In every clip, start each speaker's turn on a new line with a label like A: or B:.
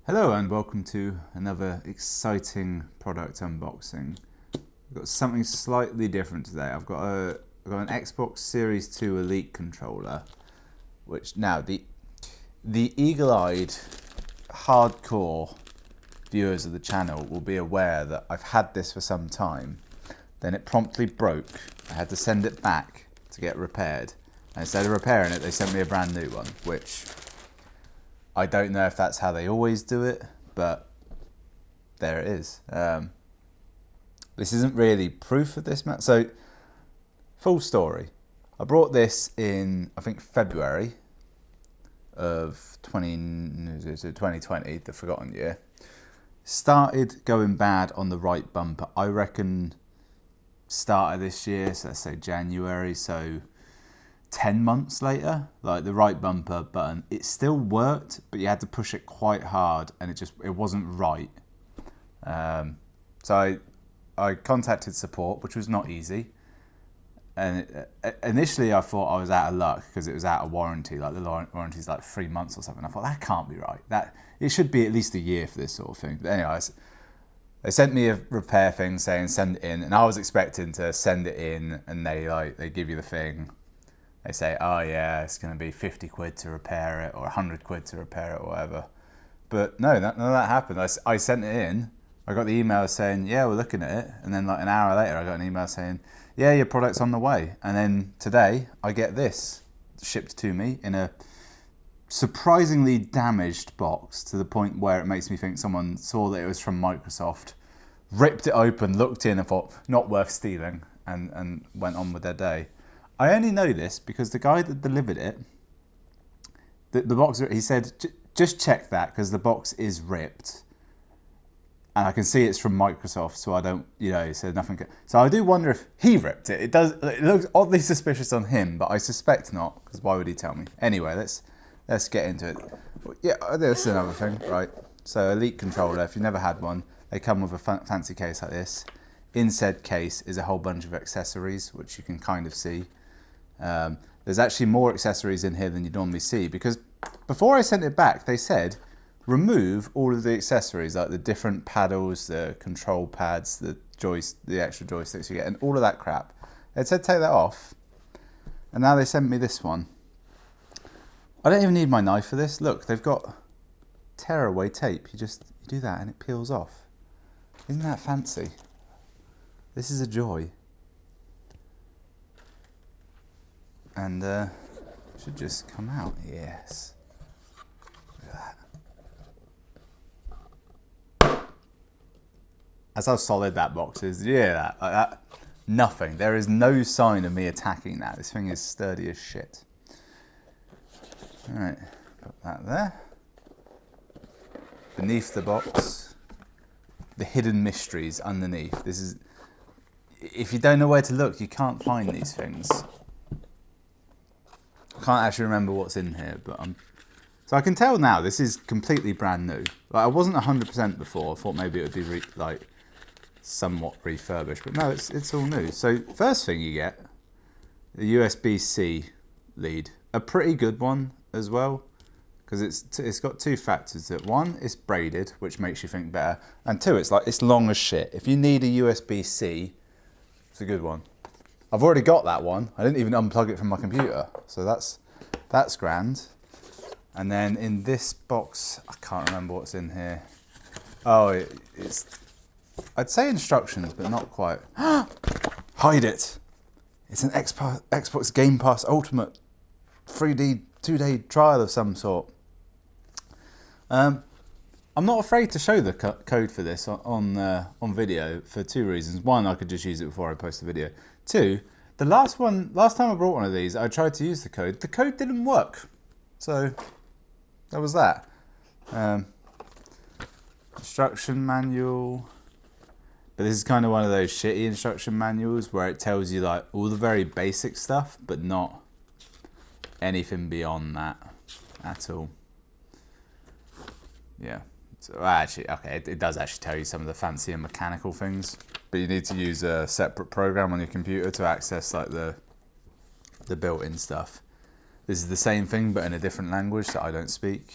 A: Hello and welcome to another exciting product unboxing. I've got something slightly different today. I've got an Xbox Series 2 Elite controller, which now the eagle-eyed hardcore viewers of the channel will be aware that I've had this for some time. Then it promptly broke. I had to send it back to get repaired. And instead of repairing it, they sent me a brand new one, which I don't know if that's how they always do it, but there it is. This isn't really proof of this, so full story. I brought this in, I think, February of 2020, the forgotten year. Started going bad on the right bumper, I reckon, start of this year, so let's say January, so 10 months later, like the right bumper button, it still worked, but you had to push it quite hard and it wasn't right. So I contacted support, which was not easy. And initially I thought I was out of luck because it was out of warranty, like the warranty's like 3 months or something. I thought that can't be right. It should be at least a year for this sort of thing. But anyways, they sent me a repair thing saying send it in, and I was expecting to send it in and they give you the thing. They say, oh yeah, it's going to be 50 quid to repair it or 100 quid to repair it or whatever. But no, none of that happened. I sent it in. I got the email saying, yeah, we're looking at it. And then like an hour later, I got an email saying, yeah, your product's on the way. And then today, I get this shipped to me in a surprisingly damaged box to the point where it makes me think someone saw that it was from Microsoft, ripped it open, looked in and thought, not worth stealing, and went on with their day. I only know this because the guy that delivered it, the box, he said, just check that because the box is ripped. And I can see it's from Microsoft, so I don't, he said nothing. So I do wonder if he ripped it. It looks oddly suspicious on him, but I suspect not, because why would he tell me? Anyway, let's get into it. Yeah, this is another thing, right? So Elite controller, if you've never had one, they come with a fancy case like this. In said case is a whole bunch of accessories, which you can kind of see. There's actually more accessories in here than you normally see, because before I sent it back, they said remove all of the accessories, like the different paddles, the control pads, the extra joysticks you get, and all of that crap. They said take that off, and now they sent me this one. I don't even need my knife for this. Look, they've got tearaway tape. You do that and it peels off. Isn't that fancy? This is a joy. And should just come out. Yes. Look at that. That's how solid that box is. Yeah, like that. Nothing. There is no sign of me attacking that. This thing is sturdy as shit. Alright, put that there. Beneath the box, the hidden mysteries underneath. This is, if you don't know where to look, you can't find these things. I can't actually remember what's in here, but so I can tell now this is completely brand new. Like, I wasn't 100% before. I thought maybe it would be somewhat refurbished, but no, it's all new. So first thing you get, the USB-C lead, a pretty good one as well, because it's got two factors to it. One, it's braided, which makes you think better, and two, it's long as shit. If you need a USB-C, it's a good one. I've already got that one. I didn't even unplug it from my computer, so that's grand. And then in this box, I can't remember what's in here. Oh, it's I'd say instructions, but not quite. Hide it. It's an Xbox Game Pass Ultimate 3D 2-day trial of some sort. I'm not afraid to show the code for this on video for two reasons. One, I could just use it before I post the video. Two, the last time I brought one of these, I tried to use the code. The code didn't work. So that was that. Instruction manual. But this is kind of one of those shitty instruction manuals where it tells you like all the very basic stuff, but not anything beyond that at all. Yeah. So actually, okay, it does actually tell you some of the fancy and mechanical things, but you need to use a separate program on your computer to access like the built-in stuff. This is the same thing, but in a different language that I don't speak.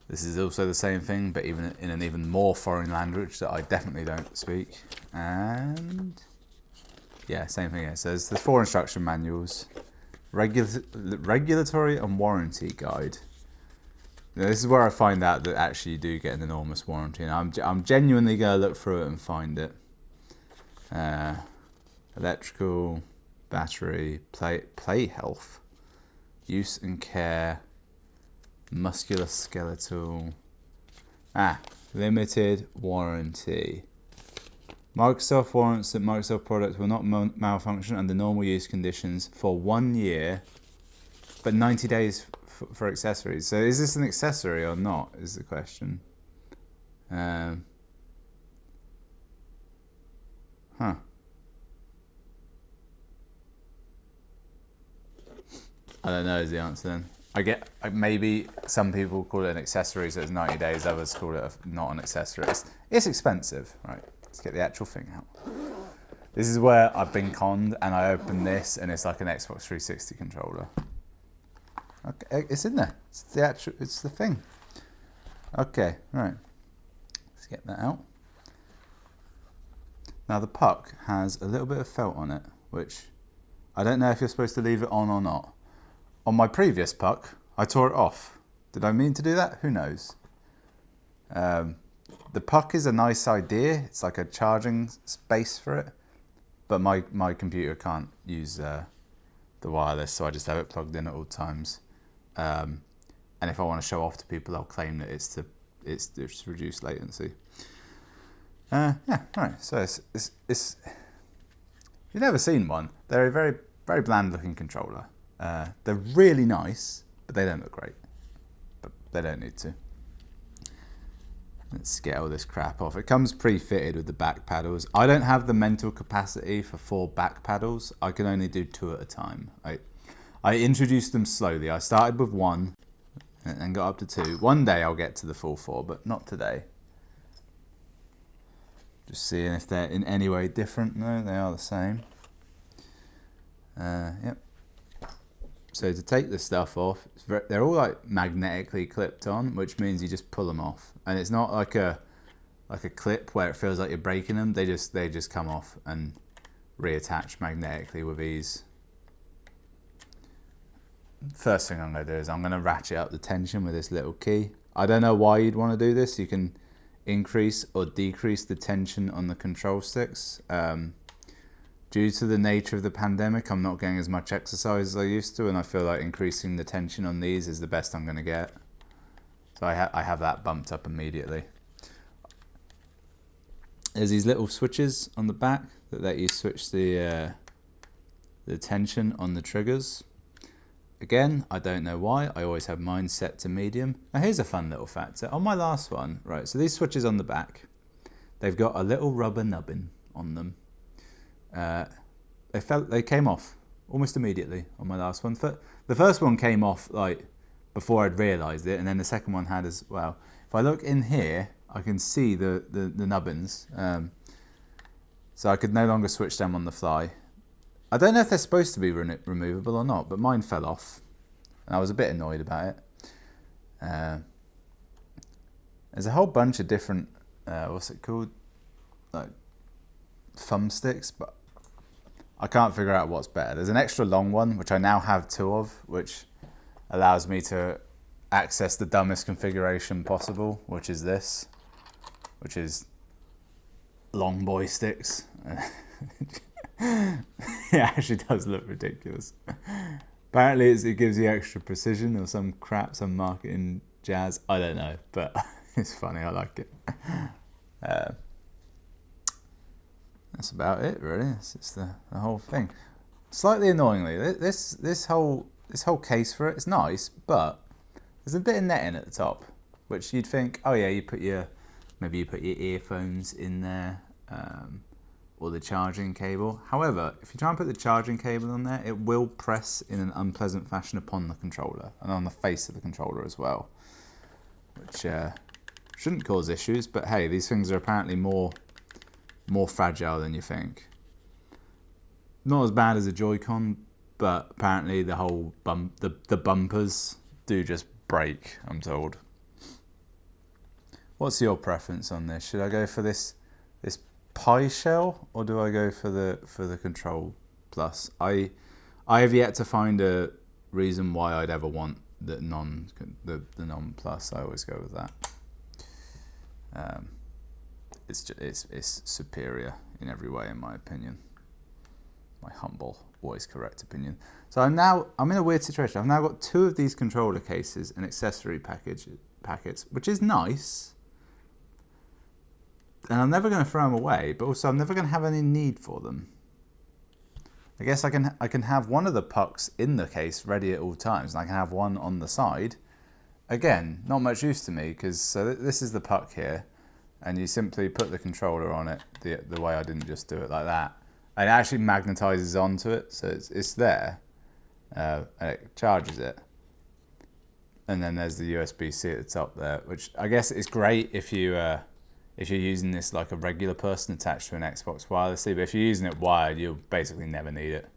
A: This is also the same thing, but even in an even more foreign language that I definitely don't speak. And yeah, same thing here. So there's the 4 instruction manuals, regulatory and warranty guide. Now, this is where I find out that actually you do get an enormous warranty, and I'm genuinely going to look through it and find it. Electrical, battery, play health, use and care, musculoskeletal, limited warranty. Microsoft warrants that Microsoft products will not malfunction under normal use conditions for 1 year, but 90 days for accessories. So is this an accessory or not, is the question. I don't know is the answer then. Maybe some people call it an accessory, so it's 90 days, others call it not an accessory. It's expensive, right? Let's get the actual thing out. This is where I've been conned, and I open this and it's like an Xbox 360 controller. Okay, it's in there. It's the thing. Okay, right. Let's get that out. Now the puck has a little bit of felt on it, which I don't know if you're supposed to leave it on or not. On my previous puck, I tore it off. Did I mean to do that? Who knows? The puck is a nice idea. It's like a charging space for it. But my computer can't use the wireless, so I just have it plugged in at all times. And if I want to show off to people, I'll claim that it's reduced latency. Yeah, right. So it's you've never seen one. They're a very, very bland looking controller. They're really nice, but they don't look great. But they don't need to. Let's get all this crap off. It comes pre-fitted with the back paddles. I don't have the mental capacity for 4 back paddles. I can only do 2 at a time. I introduced them slowly. I started with 1 and got up to 2. One day I'll get to the full 4, but not today. Just seeing if they're in any way different. No, they are the same. Yep. So to take the stuff off, they're all like magnetically clipped on, which means you just pull them off, and it's not like a clip where it feels like you're breaking them. They just come off and reattach magnetically with ease. First thing I'm going to do is I'm going to ratchet up the tension with this little key. I don't know why you'd want to do this. You can increase or decrease the tension on the control sticks. Due to the nature of the pandemic, I'm not getting as much exercise as I used to, and I feel like increasing the tension on these is the best I'm going to get. So I have that bumped up immediately. There's these little switches on the back that let you switch the tension on the triggers. Again, I don't know why. I always have mine set to medium. Now here's a fun little factor. On my last one, right, so these switches on the back, they've got a little rubber nubbin on them. They came off almost immediately on my last one. The first one came off like before I'd realised it, and then the second one had as well. If I look in here, I can see the nubbins, so I could no longer switch them on the fly. I don't know if they're supposed to be removable or not, but mine fell off, and I was a bit annoyed about it. There's a whole bunch of different what's it called, like thumbsticks, but I can't figure out what's better. There's an extra long one, which I now have 2 of, which allows me to access the dumbest configuration possible, which is this, which is long boy sticks. It actually does look ridiculous. Apparently it gives you extra precision or some crap, some marketing jazz. I don't know, but it's funny. I like it. That's about it, really. It's the whole thing. Slightly annoyingly, this whole case for it's nice, but there's a bit of netting at the top, which you'd think, oh yeah, maybe you put your earphones in there, or the charging cable. However, if you try and put the charging cable on there, it will press in an unpleasant fashion upon the controller and on the face of the controller as well, which shouldn't cause issues. But hey, these things are apparently more fragile than you think. Not as bad as a Joy-Con, but apparently the whole the bumpers do just break, I'm told. What's your preference on this? Should I go for this Pi shell, or do I go for the Control Plus? I have yet to find a reason why I'd ever want the non Plus. I always go with that. It's superior in every way, in my opinion. My humble, always correct opinion. So I'm in a weird situation. I've now got 2 of these controller cases and accessory packets, which is nice. And I'm never going to throw them away, but also I'm never going to have any need for them. I guess I can have one of the pucks in the case ready at all times, and I can have one on the side. Again, not much use to me, because this is the puck here, and you simply put the controller on it the way I didn't just do it like that. And it actually magnetizes onto it, so it's there, and it charges it. And then there's the USB-C at the top there, which I guess is great if you're using this like a regular person attached to an Xbox wirelessly, but if you're using it wired, you'll basically never need it.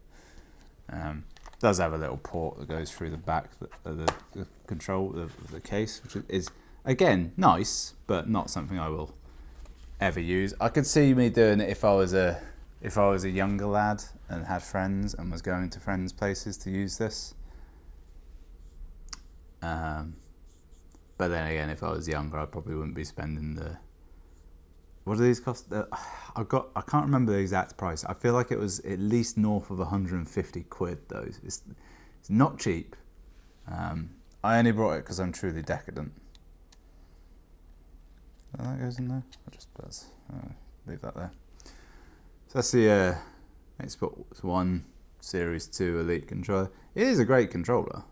A: It does have a little port that goes through the back of the control of the case, which is, again, nice, but not something I will ever use. I could see me doing it if I was a younger lad and had friends and was going to friends' places to use this. But then again, if I was younger, I probably wouldn't be spending the... What do these cost? I can't remember the exact price. I feel like it was at least north of 150 quid though. It's not cheap. I only brought it because I'm truly decadent. Oh, that goes in there. I'll just leave that there. So that's the Xbox One Series 2 Elite controller. It is a great controller.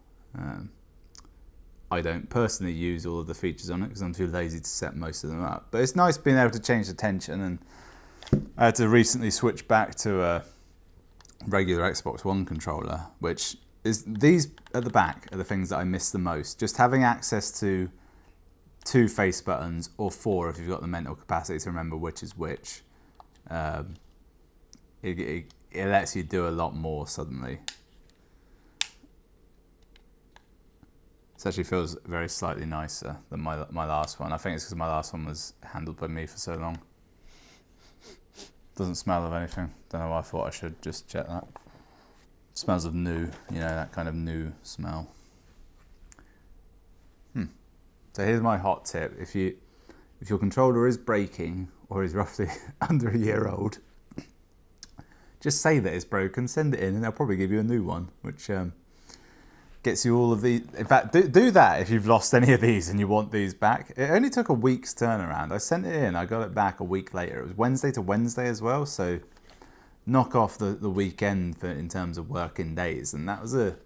A: I don't personally use all of the features on it because I'm too lazy to set most of them up. But it's nice being able to change the tension, and I had to recently switch back to a regular Xbox One controller, which is, these at the back are the things that I miss the most. Just having access to 2 face buttons, or 4 if you've got the mental capacity to remember which is which. It lets you do a lot more suddenly. It actually feels very slightly nicer than my last one. I think it's because my last one was handled by me for so long. Doesn't smell of anything. Don't know why I thought I should just check that. Smells of new, that kind of new smell. So here's my hot tip. If your controller is breaking or is roughly under a year old, just say that it's broken, send it in, and they'll probably give you a new one, which gets you all of these. In fact, do that if you've lost any of these and you want these back. It only took a week's turnaround. I sent it in, I got it back a week later. It was Wednesday to Wednesday as well, so knock off the weekend in terms of working days, and that was a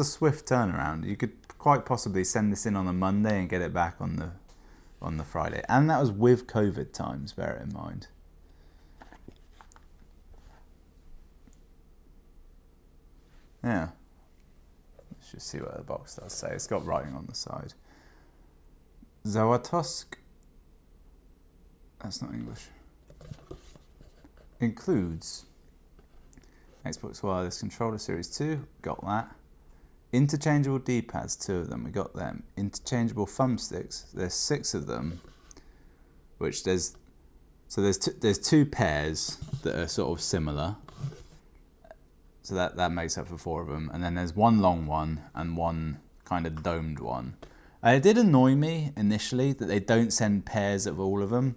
A: swift turnaround. You could quite possibly send this in on a Monday and get it back on the Friday, and that was with COVID times, bear it in mind. Yeah. Let's just see what the box does say. It's got writing on the side. Zawatosk. That's not English. Includes Xbox Wireless Controller Series 2. Got that. Interchangeable D-pads, 2 of them. We got them. Interchangeable thumbsticks. There's 6 of them. Which there's 2 pairs that are sort of similar. So that makes up for 4 of them. And then there's 1 long one and 1 kind of domed one. And it did annoy me initially that they don't send pairs of all of them.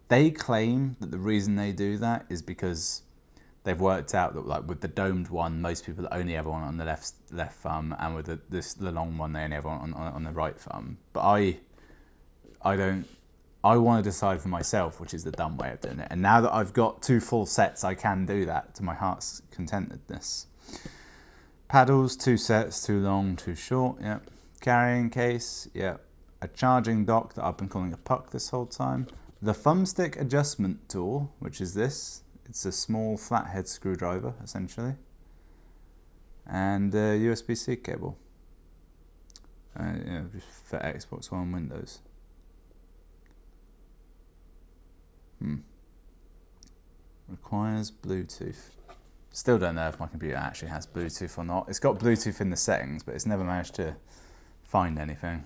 A: They claim that the reason they do that is because they've worked out that, like, with the domed one, most people only ever want it on the left thumb, and with the long one, they only ever want it on the right thumb. But I don't. I want to decide for myself which is the dumb way of doing it. And now that I've got 2 full sets, I can do that to my heart's contentedness. Paddles, 2 sets, 2 long, 2 short, yep. Carrying case, yep. A charging dock that I've been calling a puck this whole time. The thumbstick adjustment tool, which is this. It's a small flathead screwdriver, essentially. And a USB-C cable. Just for Xbox One Windows. Requires Bluetooth. Still don't know if my computer actually has Bluetooth or not. It's got Bluetooth in the settings, but it's never managed to find anything.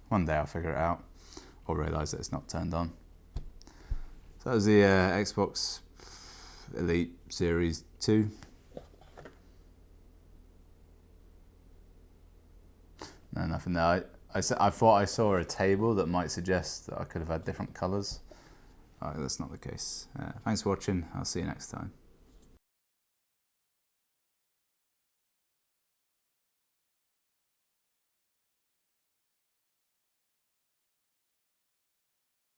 A: One day I'll figure it out. or realise that it's not turned on. So that was the Xbox Elite Series 2. No, nothing there. I thought I saw a table that might suggest that I could have had different colours. That's not the case. Thanks for watching. I'll see you next time.